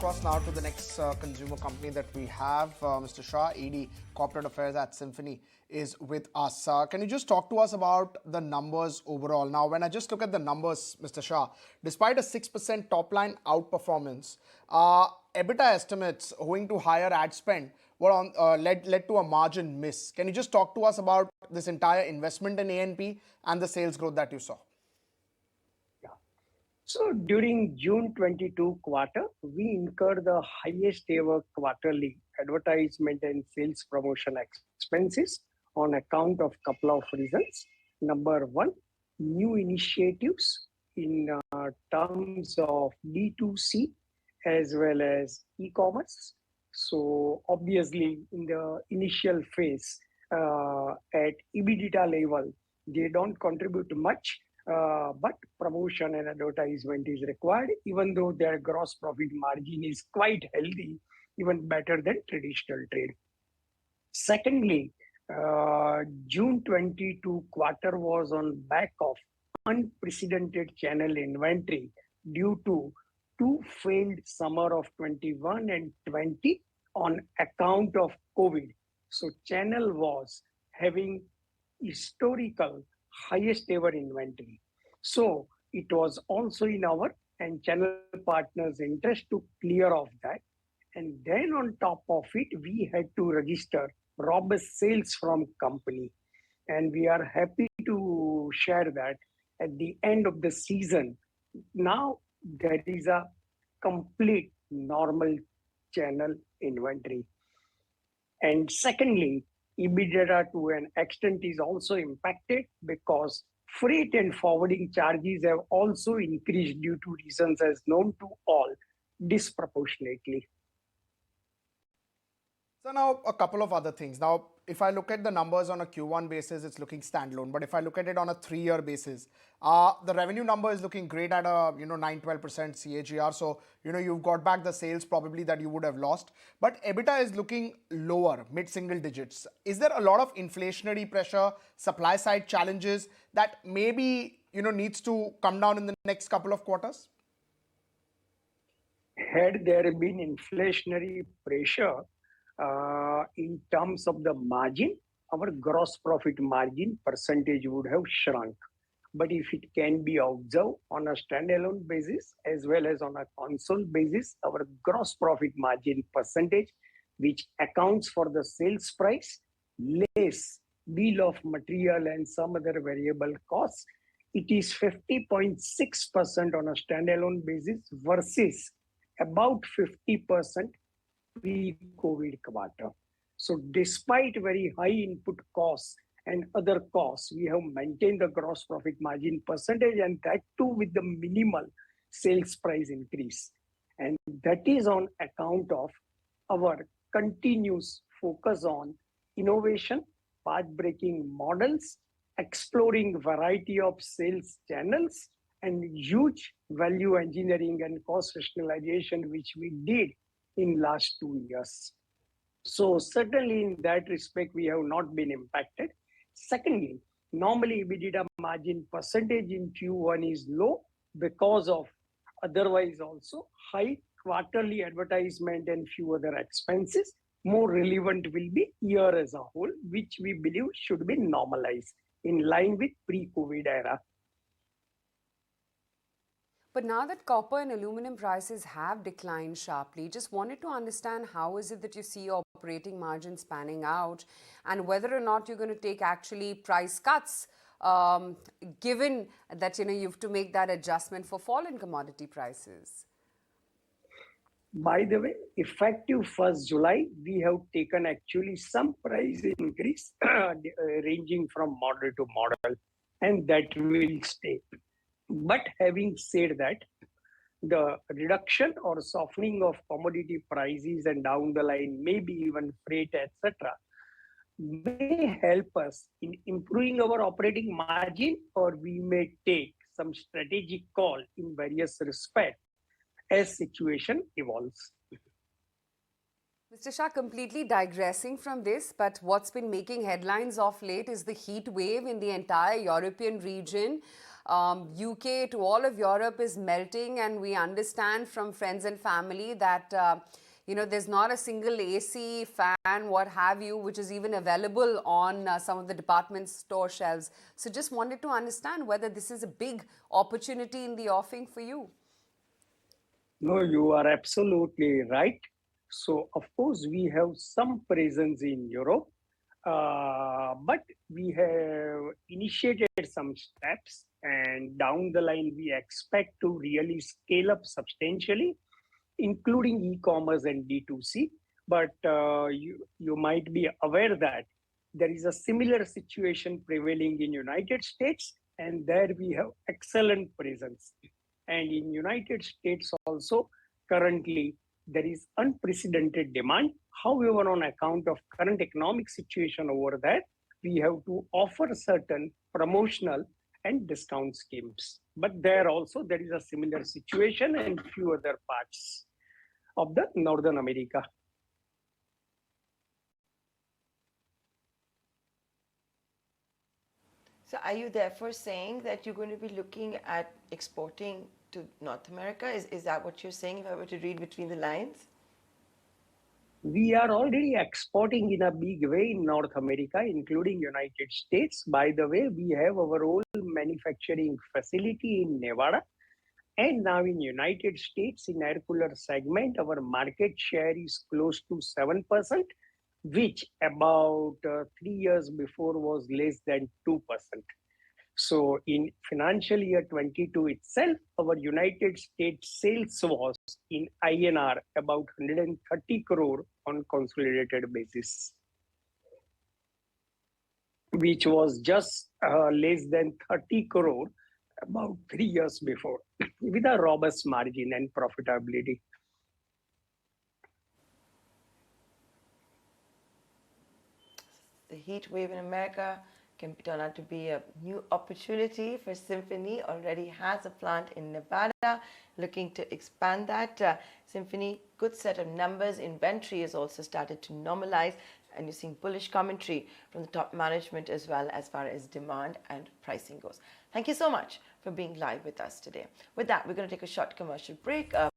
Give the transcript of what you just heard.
Across now to the next consumer company that we have, Mr. Shah, ED, Corporate Affairs at Symphony, is with us. Can you just talk to us about the numbers overall? Now, when I just look at the numbers, Mr. Shah, despite a 6% top line outperformance, EBITDA estimates owing to higher ad spend were led to a margin miss. Can you just talk to us about this entire investment in A&P and the sales growth that you saw? So during June 22 quarter, we incurred the highest ever quarterly advertisement and sales promotion expenses on account of couple of reasons. Number one, new initiatives in terms of D2C as well as e-commerce. So obviously in the initial phase at EBITDA level, they don't contribute much, but promotion and advertisement is required, even though their gross profit margin is quite healthy, even better than traditional trade. Secondly, June 22 quarter was on back of unprecedented channel inventory due to two failed summer of 21 and 20 on account of COVID. So channel was having historical highest ever inventory. So it was also in our and channel partners' interest to clear off that. And then on top of it, we had to register robust sales from company. And we are happy to share that at the end of the season, now there is a complete normal channel inventory. And secondly, EBITDA to an extent is also impacted because freight and forwarding charges have also increased due to reasons as known to all disproportionately. So now a couple of other things. Now, if I look at the numbers on a Q1 basis, it's looking standalone. But if I look at it on a 3-year basis, the revenue number is looking great at a 9-12% CAGR. So you've got back the sales probably that you would have lost. But EBITDA is looking lower, mid-single digits. Is there a lot of inflationary pressure, supply side challenges that maybe needs to come down in the next couple of quarters? Had there been inflationary pressure, in terms of the margin, our gross profit margin percentage would have shrunk. But if it can be observed on a standalone basis as well as on a console basis, our gross profit margin percentage, which accounts for the sales price, less bill of material and some other variable costs, it is 50.6% on a standalone basis versus about 50% pre-COVID quarter. So despite very high input costs and other costs, we have maintained the gross profit margin percentage, and that too with the minimal sales price increase. And that is on account of our continuous focus on innovation, path-breaking models, exploring variety of sales channels, and huge value engineering and cost rationalization, which we did in last 2 years. So certainly in that respect, we have not been impacted. Secondly, normally EBITDA margin percentage in Q1 is low because of otherwise also high quarterly advertisement and few other expenses. More relevant will be year as a whole, which we believe should be normalized in line with pre-COVID era. But now that copper and aluminum prices have declined sharply, just wanted to understand how is it that you see your operating margins panning out and whether or not you're going to take actually price cuts, given that you have to make that adjustment for fall in commodity prices. By the way, effective 1st July, we have taken actually some price increase ranging from model to model, and that will stay. But having said that, the reduction or softening of commodity prices and down the line, maybe even freight, etc., may help us in improving our operating margin, or we may take some strategic call in various respects as situation evolves. Mr. Shah, completely digressing from this, but what's been making headlines of late is the heat wave in the entire European region. UK to all of Europe is melting, and we understand from friends and family that there's not a single AC, fan, what have you, which is even available on some of the department store shelves. So just wanted to understand whether this is a big opportunity in the offing for you. No, you are absolutely right. So, of course, we have some presence in Europe, but we have initiated some steps, and down the line, we expect to really scale up substantially, including e-commerce and D2C. But you might be aware that there is a similar situation prevailing in United States, and there we have excellent presence. And in United States also, currently there is unprecedented demand. However, on account of current economic situation over there, we have to offer certain promotional and discount schemes. But there also there is a similar situation in few other parts of the Northern America. So are you therefore saying that you're going to be looking at exporting to North America? Is that what you're saying, if I were to read between the lines? We are already exporting in a big way in North America, including United States. By the way, we have our own manufacturing facility in Nevada. And now in United States, in air cooler segment, our market share is close to 7%, which about 3 years before was less than 2%. So in financial year 22 itself, our United States sales was in INR about 130 crore on consolidated basis, which was just less than 30 crore about 3 years before, with a robust margin and profitability. The heat wave in America can turn out to be a new opportunity for Symphony. Already has a plant in Nevada, looking to expand that. Symphony, good set of numbers. Inventory has also started to normalize, and you're seeing bullish commentary from the top management as far as demand and pricing goes. Thank you so much for being live with us today. With that, we're going to take a short commercial break.